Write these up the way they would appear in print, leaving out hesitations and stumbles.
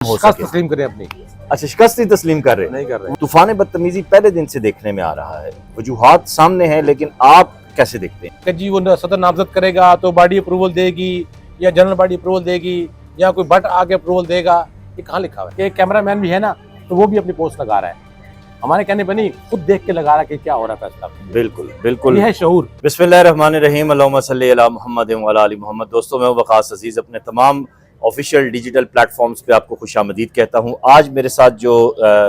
हो शिकस्त सके। तस्लीम करें अपनी। अच्छा, शिकस्त ही तस्लीम कर रहे हैं। नहीं कर रहे। तूफान बदतमीजी पहले दिन से देखने में आ रहा है, वजूहात सामने हैं, लेकिन आप कैसे देखते हैं? कि जी वो सदर नामजद करेगा तो बॉडी अप्रूवल देगी या जनरल बॉडी अप्रूवल देगी या कोई भट्ट आके अप्रूवल देगा, ये कहाँ लिखा हुआ है? एक कैमरामैन भी है ना, तो वो भी अपनी पोस्ट लगा रहा है, हमारे कहने पर नहीं, खुद देख के लगा रहा है कि क्या हो रहा है फैसला। बिल्कुल बिल्कुल, ये है शऊर। बिस्मिल्लाहिर्रहमानिर्रहीम, अल्लाहुम्मा सल्ली अला मुहम्मद व अला आलि मोहम्मद। दोस्तों, मैं वक़ास अजीज़ अपने तमाम ऑफिशियल डिजिटल प्लेटफॉर्म्स पे आपको खुशामदीद कहता हूँ। आज मेरे साथ जो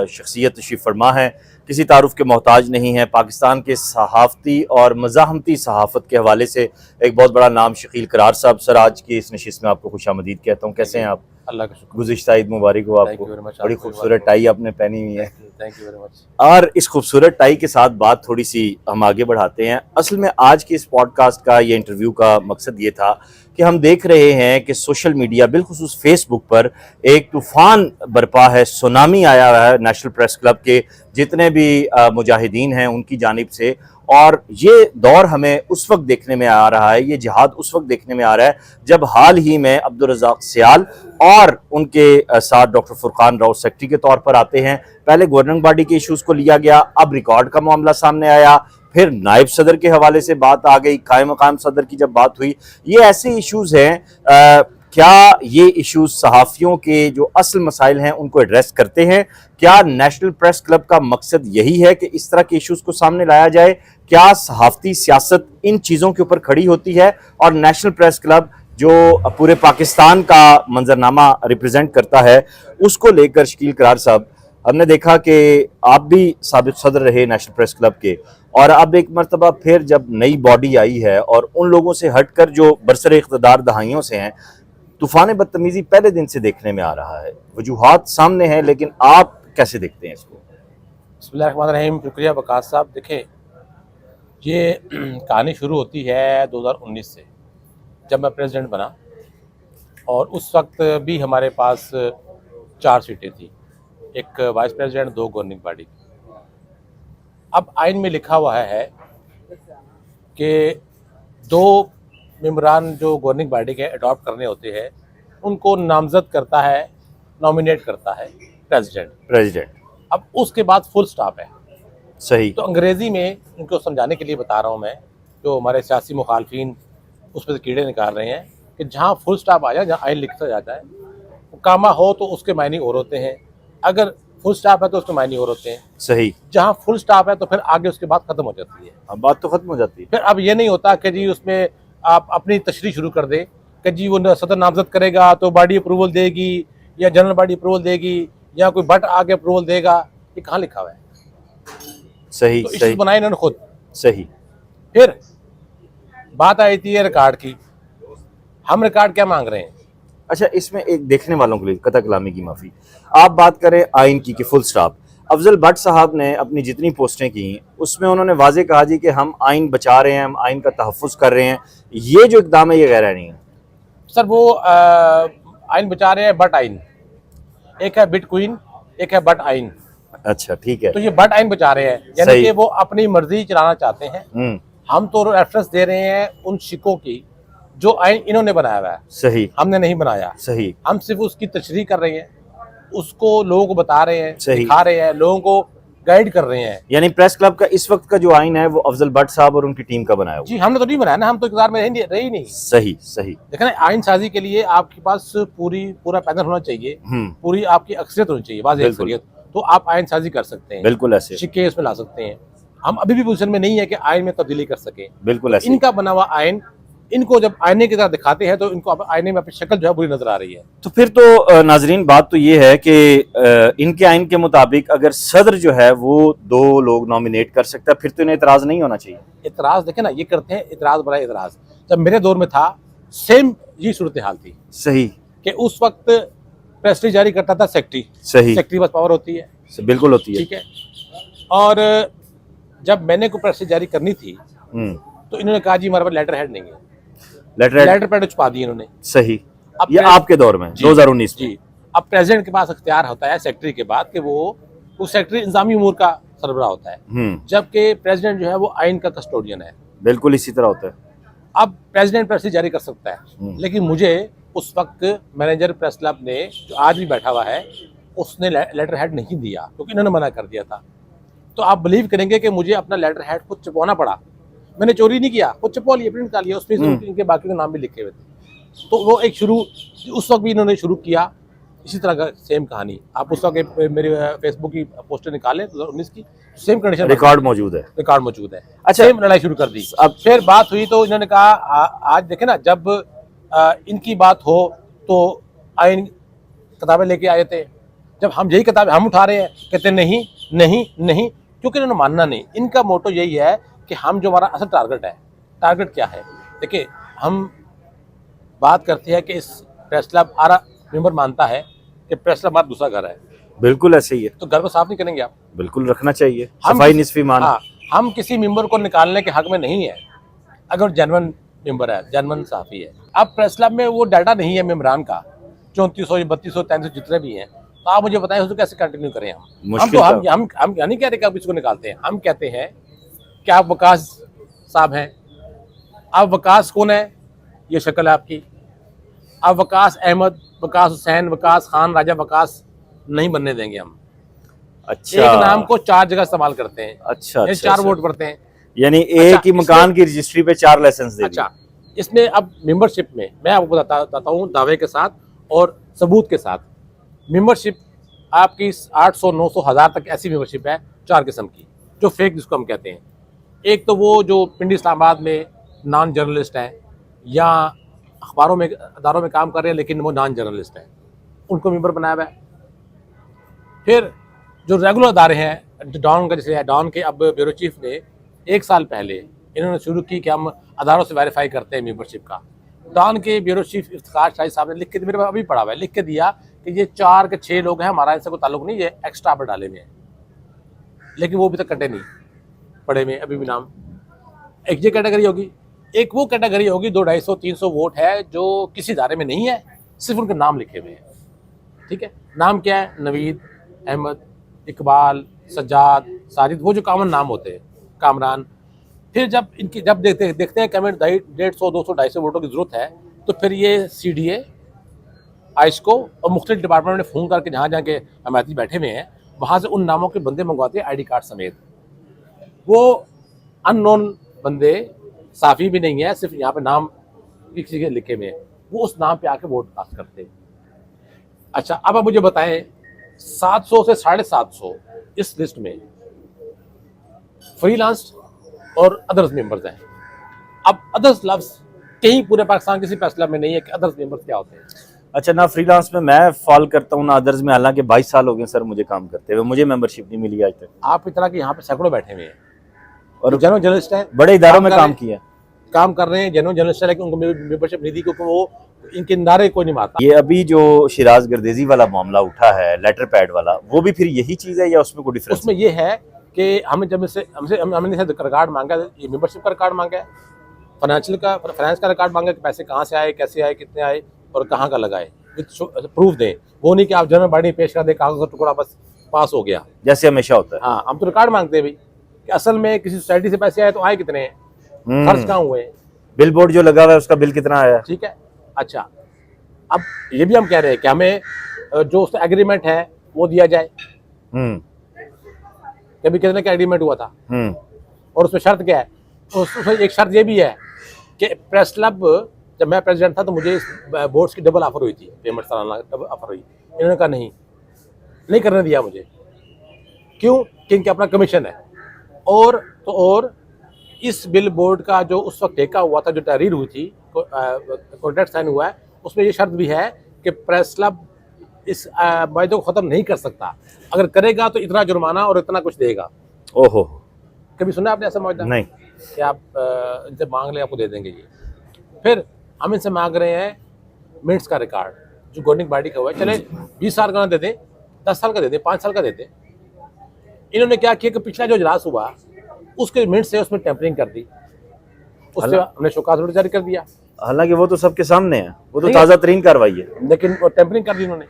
शख्सियत तशरीफ़ फरमा है, किसी तारुफ के मोहताज नहीं है। पाकिस्तान के सहाफ़ती और मज़ाहमती सहाफ़त के हवाले से एक बहुत बड़ा नाम शकील करार साहब। सर, आज की इस नशिस्त में आपको खुशामदीद कहता हूँ। कैसे हैं आप? अल्लाह का शुक्र। गुज़िश्ता ईद मुबारक हो आपको। बड़ी खूबसूरत टाई आपने पहनी हुई है। Thank you very much. और इस खूबसूरत टाई के साथ बात थोड़ी सी हम आगे बढ़ाते हैं। असल में आज की इस पॉडकास्ट का, ये इंटरव्यू का मकसद ये था कि हम देख रहे हैं कि सोशल मीडिया, बिलखुसूस फेसबुक पर एक तूफ़ान बरपा है, सुनामी आया हुआ है नेशनल प्रेस क्लब के जितने भी मुजाहिदीन हैं उनकी जानिब से। और ये दौर हमें उस वक्त देखने में आ रहा है, ये जिहाद उस वक्त देखने में आ रहा है जब हाल ही में अब्दुल रज़ाक सियाल और उनके साथ डॉक्टर फुरकान राव सेक्रेटरी के तौर पर आते हैं। पहले गवर्निंग बॉडी के इश्यूज़ को लिया गया, अब रिकॉर्ड का मामला सामने आया, फिर नायब सदर के हवाले से बात आ गई, कायम मकाम सदर की जब बात हुई। ये ऐसे इश्यूज़ हैं, क्या ये इश्यूज़ सहाफ़ियों के जो असल मसाइल हैं उनको एड्रेस करते हैं? क्या नेशनल प्रेस क्लब का मकसद यही है कि इस तरह के इश्यूज़ को सामने लाया जाए? क्या सहाफ़ती सियासत इन चीज़ों के ऊपर खड़ी होती है? और नेशनल प्रेस क्लब जो पूरे पाकिस्तान का मंजरनामा रिप्रेजेंट करता है, उसको लेकर शकील करार साहब, हमने देखा कि आप भी साबिक़ सदर रहे नेशनल प्रेस क्लब के, और अब एक मरतबा फिर जब नई बॉडी आई है और उन लोगों से हटकर जो बरसर इक़्तिदार दहाइयों से हैं, तूफ़ान बदतमीजी पहले दिन से देखने में आ रहा है, वजूहात सामने हैं, लेकिन आप कैसे देखते हैं इसको? बिस्मिल्लाहिर्रहमानिर्रहीम। शुक्रिया वकास साहब। देखें, ये कहानी शुरू होती है 2019 से, जब मैं प्रेसिडेंट बना, और उस वक्त भी हमारे पास 4 सीटें थी, एक वाइस प्रेसिडेंट, 2 गवर्निंग बॉडी। अब आइन में लिखा हुआ है कि 2 मेंबरान जो गवर्निंग बॉडी के अडॉप्ट करने होते हैं, उनको नामजद करता है, नॉमिनेट करता है प्रेसिडेंट। अब उसके बाद फुल स्टॉप है। सही। तो अंग्रेज़ी में इनको समझाने के लिए बता रहा हूँ मैं, जो हमारे सियासी मुखालफिन उस पर कीड़े निकाल रहे हैं, कि जहाँ फुल स्टॉप आ जाए, जहाँ आइन लिखा जाता है, कामा हो तो उसके मायने और होते हैं, अगर फुल स्टॉप है तो उसके मायने और होते हैं। सही। जहाँ फुल स्टॉप है तो फिर आगे उसके बाद ख़त्म हो जाती है। अब बात तो ख़त्म हो जाती है। फिर अब ये नहीं होता कि जी उसमें आप अपनी तशरीह शुरू कर दे कि जी वो सदर नामजद करेगा तो बॉडी अप्रूवल देगी या जनरल बॉडी अप्रूवल देगी या कोई भट्ट आगे अप्रूवल देगा, ये कहाँ लिखा हुआ है? सही। तो सही बनाए इन्होंने खुद। सही। फिर बात आई थी रिकॉर्ड की। हम रिकॉर्ड क्या मांग रहे हैं? अच्छा, इसमें एक देखने वालों के लिए कता कलामी की माफ़ी, आप बात करें आइन की फुल स्टॉप। अफजल भट्ट साहब ने अपनी जितनी पोस्टें की उसमें उन्होंने वाजे कहा जी कि हम आइन बचा रहे हैं, हम आइन का तहफ़्फ़ुज़ कर रहे हैं। ये जो इक़दाम है ये गैर आइनी है। सर, वो आइन बचा रहे हैं, बट आइन एक है, बिट क्वीन एक है, बट आइन। अच्छा, ठीक है। तो ये बट आइन बचा रहे हैं, यानी कि वो अपनी मर्जी चलाना चाहते हैं। हम तो रेफरेंस दे रहे हैं उन शिकों की जो आइन इन्होंने बनाया हुआ है। सही। हमने नहीं बनाया। सही। हम सिर्फ उसकी तशरीह कर रहे हैं, उसको लोगों को बता रहे हैं, सही। दिखा रहे हैं, लोगों को गाइड कर रहे हैं। यानी प्रेस क्लब का इस वक्त का जो आइन है वो अफजल भट्ट साहब और उनकी टीम का बनाया हुआ? जी, हमने तो नहीं बनाया ना, हम तो इक़्तिदार में रहे ही नहीं। सही। सही। देखा ना, आइन साजी के लिए आपके पास पूरा पैनल होना चाहिए, पूरी आपकी अक्सरियत होनी चाहिए, वाज़ेह अक्सरियत, तो आप आइन साजी कर सकते हैं। बिल्कुल ऐसे शिक्के उसमें ला सकते हैं। हम अभी भी पोजीशन में नहीं है कि आइन में तब्दीली कर सके। बिल्कुल ऐसे। इनका बना हुआ आइन इनको जब आईने की तरह दिखाते हैं तो इनको आईने में अपनी शक्ल जो है बुरी नजर आ रही है। तो फिर तो नाजरीन, बात तो ये है कि इनके आइन के मुताबिक अगर सदर जो है वो 2 लोग नॉमिनेट कर सकता है, फिर तो इन्हें इतराज नहीं होना चाहिए। इतराज देखे ना, ये करते हैं इतराज बड़ा इतराज। जब मेरे दौर में था, सेम ये सूरत हाल थी। सही। कि उस वक्त प्रेस्टीज जारी करता था सेक्रेटरी। सही। सेक्रेटरी बस पावर होती है। बिल्कुल होती है। ठीक है। और जब मैंने को प्रेस्टीज जारी करनी थी तो इन्होंने कहा जी हमारे पास लेटर हेड नहीं है, लेटर पैड छुपा दिए इन्होंने। सही। अब ये आपके दौर में 2019 जी। अब प्रेसिडेंट के पास अख्तियार होता है सेक्रेटरी के बाद कि वो सेक्रेटरी इंतजामी उमूर का सरबराह होता है, जबकि प्रेसिडेंट जो है वो आइन का कस्टोडियन है। बिल्कुल इसी तरह होता है। अब प्रेसिडेंट प्रेस जारी कर सकता है, लेकिन मुझे उस वक्त मैनेजर प्रेस क्लब ने, जो आज भी बैठा हुआ है, उसने लेटर हेड नहीं दिया क्योंकि इन्होंने मना कर दिया था। तो आप बिलीव करेंगे कि मुझे अपना लेटर हेड खुद छपवाना पड़ा। मैंने चोरी नहीं किया, खुद छपवा लिया, प्रिंट कर लिया, उसमें इनके बाकी के नाम भी लिखे हुए थे। तो वो एक शुरू उस वक्त भी इन्होंने शुरू किया, इसी तरह का सेम कहानी। आप उस वक्त मेरे फेसबुक की पोस्टर निकालें 2019 की, सेम कंडीशन रिकॉर्ड मौजूद है। रिकॉर्ड मौजूद है। अच्छा, सेम लड़ाई शुरू कर दी। अब फिर बात हुई तो इन्होंने कहा आज देखे ना, जब इनकी बात हो तो आइन किताबें लेके आए थे, जब हम यही किताबें हम उठा रहे हैं, कहते नहीं नहीं नहीं, क्योंकि इन्होंने मानना नहीं। इनका मोटो यही है कि हम जो हमारा असल टारगेट है, टारगेट क्या है। देखिए, हम बात करते हैं कि इस प्रेस क्लब आरा मेंबर मानता है कि प्रेस क्लब हमारा दूसरा घर है। बिल्कुल ऐसे ही है। तो घर को साफ नहीं करेंगे आप? बिल्कुल रखना चाहिए, सफाई निस्फ ईमान। हाँ, हम किसी मेंबर को निकालने के हक में नहीं है अगर जेन्युइन मेंबर है, जेन्युइन साफी है। अब प्रेस क्लब में वो डाटा नहीं है मेम्बरान का, 3400 3200 3300 जितने भी हैं, तो आप मुझे बताएं उसको कैसे कंटिन्यू करें हम तो हम नहीं कह रहे कि आप इसको निकालते हैं। हम कहते हैं कि आप वकास साहब हैं। अब वकास कौन है? ये शक्ल है आपकी। अब वकास अहमद, वकास हुसैन, वकास खान, राजा वकास नहीं बनने देंगे हम। अच्छा, एक नाम को 4 जगह इस्तेमाल करते हैं। अच्छा, 4 वोट पड़ते हैं, यानी एक ही मकान की रजिस्ट्री पे 4 लाइसेंस दे दिए। अच्छा, इसमें अब मेंबरशिप में मैं आपको बताता हूँ दावे के साथ और सबूत के साथ। मेंबरशिप आपकी 800 900 1000 तक ऐसी मेंबरशिप है 4 किस्म की, जो फेक जिसको हम कहते हैं। एक तो वो जो पिंडी इस्लामाबाद में नॉन जर्नलिस्ट हैं या अखबारों में अदारों में काम कर रहे हैं लेकिन वो नॉन जर्नलिस्ट हैं, उनको मेंबर बनाया हुआ है। फिर जो रेगुलर अदारे हैं, डॉन का जैसे डॉन के अब ब्यूरो चीफ ने 1 साल पहले इन्होंने शुरू की कि हम अदारों से वेरीफाई करते हैं मेंबरशिप का। डॉन के ब्यूरो चीफ इफ्तिखार शाही साहब ने लिख के, मेरे पास अभी पढ़ा हुआ है, लिख के दिया कि ये 4 के 6 लोग हैं, हमारा इनसे कोई ताल्लुक नहीं, ये एक्स्ट्रा पर डाले हुए हैं। लेकिन वो अभी तक कटे नहीं, पड़े में अभी भी नाम। एक ये कैटेगरी होगी, एक वो कैटेगरी होगी 200 250 300 वोट है जो किसी इदारे में नहीं है, सिर्फ उनके नाम लिखे हुए हैं। ठीक है, नाम क्या है? नवीद, अहमद, इकबाल, सज्जाद, साजिद, वो जो कॉमन नाम होते हैं, कामरान। फिर जब देखते हैं कमेंट 150 200 250 वोटों की जरूरत है, तो फिर ये CDA, आइस्को और मुख्तलिफ डिपार्टमेंट में फ़ोन करके जहाँ जहाँ के हमायती बैठे हुए हैं, वहाँ से उन नामों के बंदे मंगवाते हैं, ID कार्ड समेत। वो अननोन बंदे, साफ़ी भी नहीं है, सिर्फ यहाँ पे नाम किसी के लिखे हुए हैं, वो उस नाम पे आके वोट कास्ट करते हैं। अच्छा, अब आप मुझे बताएं, 700 से 750 इस लिस्ट में फ्रीलांस और अदर्स मेंबर्स हैं। अब अदर्स लफ्ज कहीं पूरे पाकिस्तान किसी प्रेस क्लब में नहीं है कि अदर्स मेंबर्स क्या होते हैं। अच्छा, ना फ्रीलांस में मैं फॉल करता हूँ ना अदर्स में, हालांकि 22 साल हो गए सर मुझे काम करते हुए, मुझे मेंबरशिप नहीं मिली आज तक। आप इतना कि यहाँ पे सैकड़ों बैठे हुए हैं और जेन्युइन जर्नलिस्ट हैं, बड़े इदारों में काम किया, काम कर रहे हैं, जेन्युइन जर्नलिस्ट है, लेकिन उनको मेंबरशिप नहीं दी क्योंकि वो इनके नारे कोई नहीं मारता। ये अभी जो शिराज गर्देजी वाला मामला उठा है, लेटर पैड वाला, वो भी फिर यही चीज़ है या उसमें कोई डिफरेंस? उसमें ये है कि हमें जब हमने रिकॉर्ड मांगा, ये मेंबरशिप का रिकॉर्ड मांगा है, फाइनेंस का रिकॉर्ड मांगा कि पैसे कहाँ से आए, कैसे आए, कितने आए और कहाँ का लगाए, प्रूफ दें। वो नहीं कि आप जनरल बॉडी पेश कर दे, कागज का टुकड़ा बस पास हो गया, जैसे हमेशा होता है। हाँ, हम तो रिकॉर्ड मांगते हैं भाई कि असल में किसी सोसाइटी से पैसे आए तो आए कितने हैं, खर्च कहाँ हुए, बिल बोर्ड जो लगा हुआ है उसका बिल कितना आया। ठीक है। अच्छा, अब ये भी हम कह रहे हैं कि हमें जो उसका एग्रीमेंट है वो दिया जाए। कभी कितने का एग्रीमेंट हुआ था और उसमें शर्त क्या है? उसमें एक शर्त ये भी है कि प्रेस क्लब, जब मैं प्रेसिडेंट था तो मुझे बोर्ड्स की डबल ऑफर हुई थी, पेमेंट सालाना डबल ऑफर हुई। इन्होंने कहा नहीं करने दिया मुझे। क्यों? क्योंकि अपना कमीशन है। और इस बिल बोर्ड का जो उस वक्त ठेका हुआ था, जो तहरीर हुई थी, कॉन्ट्रैक्ट साइन हुआ है, उसमें ये शर्त भी है कि प्रेस क्लब इस वायदे को ख़त्म नहीं कर सकता, अगर करेगा तो इतना जुर्माना और इतना कुछ देगा। ओहो, कभी सुना आपने ऐसा मामला? नहीं। कि आप इनसे मांग ले, आपको दे देंगे ये। फिर हम इनसे मांग रहे हैं मिनट्स का रिकॉर्ड, जो गवर्निंग बॉडी का हुआ है। चले 20 साल का ना दे दें, 10 साल का दे दें, 5 साल का दे दें। इन्होंने क्या किया कि पिछला जो इजलास हुआ उसके मिनट से उसमें टेम्परिंग कर दी, उससे हमने शोकाज नोटिस जारी कर दिया। हालांकि वो तो सबके सामने है, वो तो ताज़ा तरीन कार्रवाई है, लेकिन वो टेम्परिंग कर दी इन्होंने।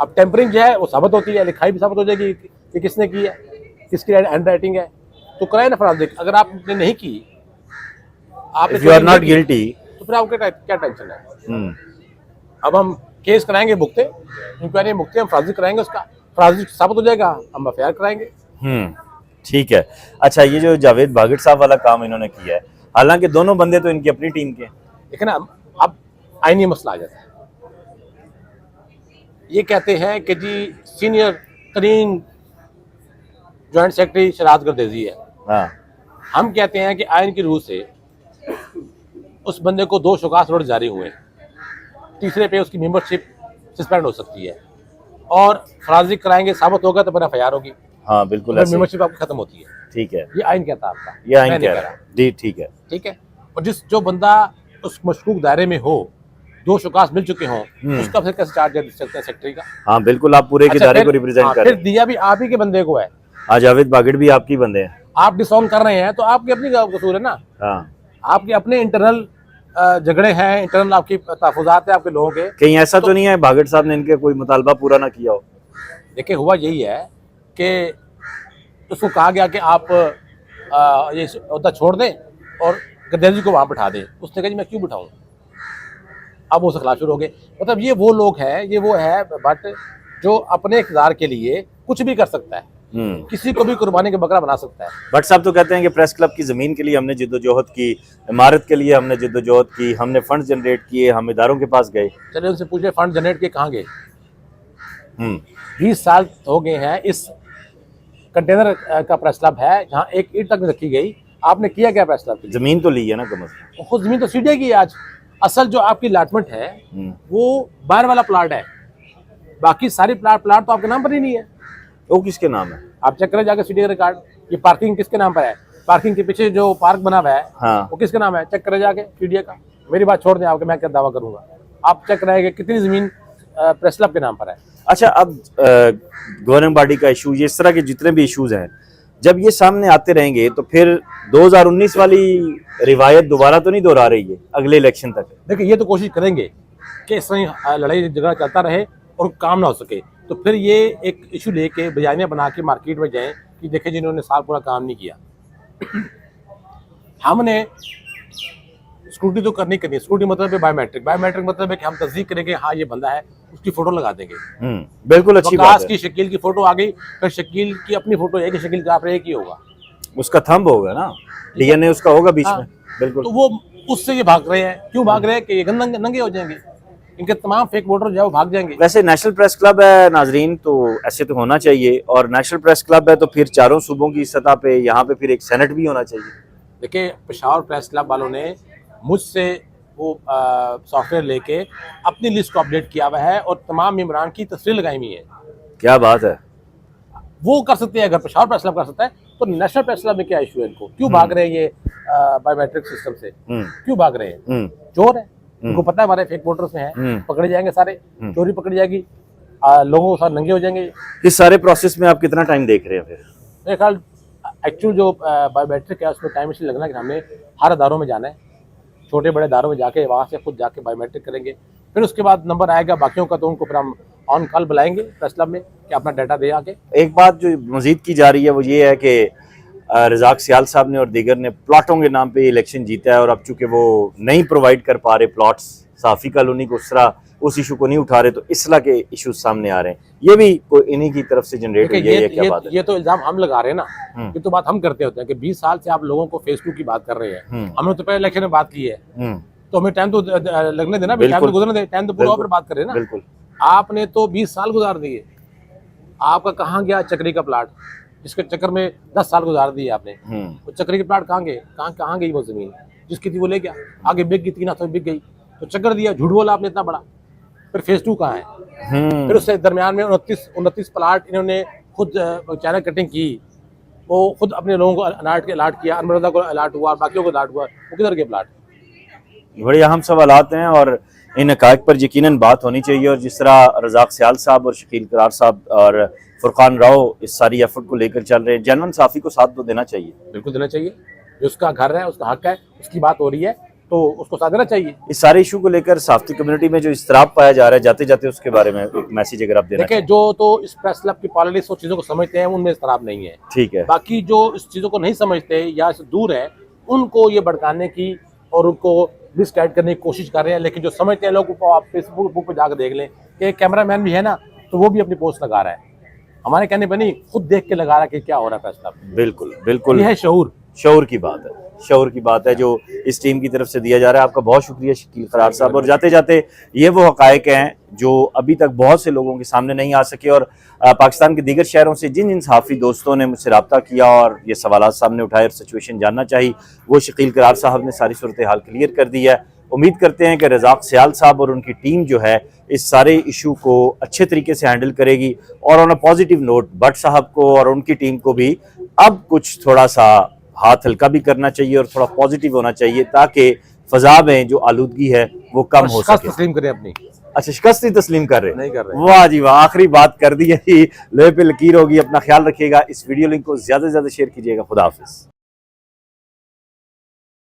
अब टेम्परिंग जो है वो साबित होती है, लिखाई भी साबित हो जाएगी कि किसने की है, किसकी हैंड राइटिंग है, तो कराए ना फराज। अगर आपने नहीं की आपने इफ यू आर चोरी नॉट नहीं की, गिल्टी। तो फिर आपको क्या टेंशन है? अब हम केस कराएंगे भुगते, इंक्वायरी भुगते, हम फर्जी कराएंगे, उसका फर्जी साबित हो जाएगा, हम एफआईआर कराएंगे। ठीक है। अच्छा, ये जो जावेद भागड़ साहब वाला काम इन्होंने किया है, हालांकि दोनों बंदे तो इनकी अपनी टीम के हैं। लेकिन अब आईनी मसला आ जाता है। ये कहते हैं कि जी सीनियर तरीन जॉइंट सेक्रेटरी शरारत गर्देजी है। हाँ, हम कहते हैं कि आइन की रूह से उस बंदे को 2 शोकास नोटिस जारी हुए, तीसरे पे उसकी मेंबरशिप सस्पेंड हो सकती है, और फराजी कराएंगे, साबित होगा तो फिर एफआईआर होगी, हाँ बिल्कुल तो ऐसे ही। मेंबरशिप आपकी खत्म होती है। ठीक है, ये आइन कहता है आपका, ये आइन मैं नहीं कह कह रहा रहा। है जी। ठीक है, ठीक है। और जो बंदा उस मशकूक दायरे में हो, 2 शोकास मिल चुके हों, उसका फिर कैसे चार्ज दे सकते हैं सेक्रेटरी का? हाँ बिल्कुल, आप पूरे अच्छा, इदारे फिर- को रिप्रेजेंट हाँ, कर फिर रहे हैं। दिया भी आप ही के बंदे को है। आज जावेद भागड़ भी आपकी बंदे हैं। आप डिसऑन कर रहे हैं तो आपकी अपनी कसूर है ना। हाँ, आपके अपने इंटरनल झगड़े हैं, इंटरनल आपकी तहफुजात है आपके लोगों के। कहीं ऐसा तो नहीं है भागड़ साहब ने इनके कोई मुतालबा पूरा ना किया हो? देखिए, हुआ यही है कि उसको कहा गया कि आप ये अहदा छोड़ दें और गद्दारी जी को वहाँ बिठा दें। उसने कहा जी मैं क्यों बिठाऊं? अब वो खिलाफ शुरू हो गए। मतलब ये वो लोग हैं, ये वो है बट जो अपने इक़्तिदार के लिए कुछ भी कर सकता है, किसी को भी कुर्बानी का बकरा बना सकता है। भट्ट साहब तो कहते हैं कि प्रेस क्लब की ज़मीन के लिए हमने जिद्दोजहद की, इमारत के लिए हमने जिद्दोजहद की, हमने फंड जनरेट किए, हम इदारों के पास गए। चलिए उनसे पूछे फंड जनरेट किए कहाँ गए? 20 साल हो गए हैं, इस कंटेनर का प्रेस क्लब है जहाँ एक ईंट तक नहीं रखी गई। आपने किया क्या प्रेस क्लब के लिए? ज़मीन तो ली है ना कम अज़ कम। खुद जमीन तो सीढ़ी की है। आज असल जो आपकी अलॉटमेंट है वो बाहर वाला प्लाट है, बाकी सारी प्लाट तो आपके नाम पर ही नहीं है। वो किसके नाम है? आप चेक करें जाके सीढ़ी का रिकॉर्ड। ये पार्किंग किसके नाम पर है? पार्किंग के पीछे जो पार्क बना हुआ है हाँ, वो किसके नाम है? चेक करें जाके सीढ़ी का। मेरी बात छोड़ दें, आपके मैं क्या दावा करूंगा। आप चेक कराएंगे कितनी जमीन प्रेस क्लब के नाम पर है। अच्छा, अब गवर्निंग बॉडी का इशू, ये इस तरह के जितने भी इश्यूज हैं, जब ये सामने आते रहेंगे तो फिर 2019 वाली रिवायत दोबारा तो नहीं दोहरा रही है अगले इलेक्शन तक? देखिए, ये तो कोशिश करेंगे कि इस तरह लड़ाई झगड़ा चलता रहे और काम ना हो सके, तो फिर ये एक इशू लेके बयानियां बना के मार्केट में जाएं कि देखें जिन्होंने साल पूरा काम नहीं किया। हमने स्क्रूटी तो करनी स्क्रूटी मतलब है बायोमेट्रिक मतलब है कि हम तस्दीक करेंगे हाँ ये बंदा है, उसकी फोटो लगा देंगे। बिल्कुल अच्छी बात वकास है। की शकील की फोटो आ गई, फिर शकील की अपनी फोटो एक ही, शकील का आप एक ही होगा, उसका थंब होगा ना, डीएनए उसका होगा बीच में। बिल्कुल। तो वो उससे ये भाग रहे हैं। क्यों भाग रहे हैं? कि ये नंगे हो जाएंगे, इनके तमाम फेक वोटर जो है वो भाग जाएंगे। वैसे नेशनल प्रेस क्लब है नाजरीन, तो ऐसे तो होना चाहिए, और नेशनल प्रेस क्लब है तो फिर चारों सूबों की सतह पे यहाँ पे फिर एक सेनेट भी होना चाहिए। देखिए, पेशावर प्रेस क्लब वालों ने मुझसे वो सॉफ्टवेयर लेके अपनी लिस्ट को अपडेट किया हुआ है और तमाम मेम्बरान की तस्वीर लगाई हुई है। क्या बात है। वो कर सकते हैं, अगर पेशावर प्रेस क्लब कर सकता है तो नेशनल प्रेस क्लब में क्या इशू है? इनको क्यों भाग रहे हैं ये बायोमेट्रिक सिस्टम से? क्यों भाग रहे हैं? चोर है, उनको पता है हमारे फेक वोटर्स में है, पकड़े जाएंगे सारे, चोरी पकड़ी जाएगी, लोगों के साथ नंगे हो जाएंगे। इस सारे प्रोसेस में आप कितना टाइम देख रहे हैं फिर? मेरे ख्याल एक्चुअल जो बायोमेट्रिक है उसमें टाइम इसलिए लगना कि हमने हर अदारों में जाना है, छोटे बड़े इदारों में जाके वहाँ से खुद जाके बायोमेट्रिक करेंगे, फिर उसके बाद नंबर आएगा बाकियों का, तो उनको फिर हम ऑन कॉल बुलाएंगे प्रेस क्लब में कि अपना डाटा दे आके। एक बात जो मजीद की जा रही है वो ये है कि रज़ाक सियाल साहब ने और दीगर ने प्लॉटों के नाम पे इलेक्शन जीता है, और अब चूंकि वो नहीं प्रोवाइड कर पा रहे प्लॉट्स, साफ़ी कॉलोनी को उस इशू को नहीं उठा रहे, तो इसला के इशूज सामने आ रहे हैं। ये भी कोई इन्हीं की तरफ से जनरेट हुई है? क्या बात है? ये तो इल्जाम हम लगा रहे हैं ना, ये तो बात हम करते होते हैं कि 20 साल से आप लोगों को फेसबुक की बात कर रहे हैं। हमने तो पहले इलेक्शन में बात की है, तो हमें टाइम तो लगने देना, टाइम तो गुजरने दे, टाइम तो पूरा बात कर रहे हैं ना। बिल्कुल। आपने तो 20 साल गुजार दिए, आपका कहाँ गया चक्री का प्लाट, जिसके चक्कर में 10 साल गुजार दिए आपने? वो चक्री के प्लाट कहाँ गए? कहाँ गई वो जमीन जिसकी थी वो ले गया, आगे बिक गई, 3 हाथों में बिक गई, तो चक्कर दिया, झूठ बोला आपने इतना बड़ा। फिर फेज 2 कहाँ है? फिर उससे दरमियान में 29 प्लाट इन्होंने खुद चैनल कटिंग की, वो खुद अपने लोगों को अलाट किया, अनमरदा को अलाट हुआ, बाकियों को अलाट हुआ, वो किधर के प्लाट? बड़े अहम सवालात हैं और इन हक़ाइक़ पर यकीनन बात होनी चाहिए, और जिस तरह रज़ाक सियाल साहब और शकील करार साहब और फुरकान राव इस सारी एफर्ट को लेकर चल रहे हैं, जेन्युइन साफ़ी को साथ तो देना चाहिए। बिल्कुल देना चाहिए, जो उसका घर है, उसका हक है, उसकी बात हो रही है तो उसको साथ देना चाहिए। इस सारे इशू को लेकर साफ्ती कम्युनिटी में जो इस्तिराब पाया जा रहा है, जाते जाते उसके बारे में एक मैसेज अगर आप देना देखिए, जो तो इस प्रेस क्लब की पॉलिटिक्स और चीज़ों को समझते हैं उनमें इस्तिराब नहीं है, ठीक है। बाकी जो इस चीज़ों को नहीं समझते या इससे दूर है, उनको ये भड़काने की और उनको मिसगाइड करने की कोशिश कर रहे हैं। लेकिन जो समझते हैं लोग, आप फेसबुक पर जाकर देख लें कि एक कैमरामैन भी है ना, तो वो भी अपनी पोस्ट लगा रहा है, हमारे कहने पर नहीं, खुद देख के लगा रहा है कि क्या हो रहा है फैसला। बिल्कुल बिल्कुल, ये है शऊर। शऊर की बात है, शऊर की बात है जो इस टीम की तरफ से दिया जा रहा है। आपका बहुत शुक्रिया शकील करार साहब। और जाते जाते ये वो हकायक हैं जो अभी तक बहुत से लोगों के सामने नहीं आ सके, और पाकिस्तान के दीगर शहरों से जिन जिन सहाफ़ी दोस्तों ने मुझसे रब्ता किया और ये सवालात सामने उठाए और सिचुएशन जानना चाहिए, वो शकील करार साहब ने सारी सूरत हाल क्लियर कर दी है। उम्मीद करते हैं कि रज़ाक सियाल साहब और उनकी टीम जो है इस सारे इशू को अच्छे तरीके से हैंडल करेगी, और on a positive note Bhatt साहब को और उनकी टीम को भी अब कुछ थोड़ा सा हाथ हल्का भी करना चाहिए और थोड़ा पॉजिटिव होना चाहिए, ताकि फ़ज़ा में जो आलूदगी है वो कम हो सके। तस्लीम करें अपनी। अच्छा, शिकस्त ही तस्लीम कर रहे नहीं कर रहे। वाह जी वाह, आखिरी बात कर दी है, लोहे पे लकीर होगी। अपना ख्याल रखिएगा, इस वीडियो लिंक को ज़्यादा से ज़्यादा शेयर कीजिएगा। खुदा हाफिज़।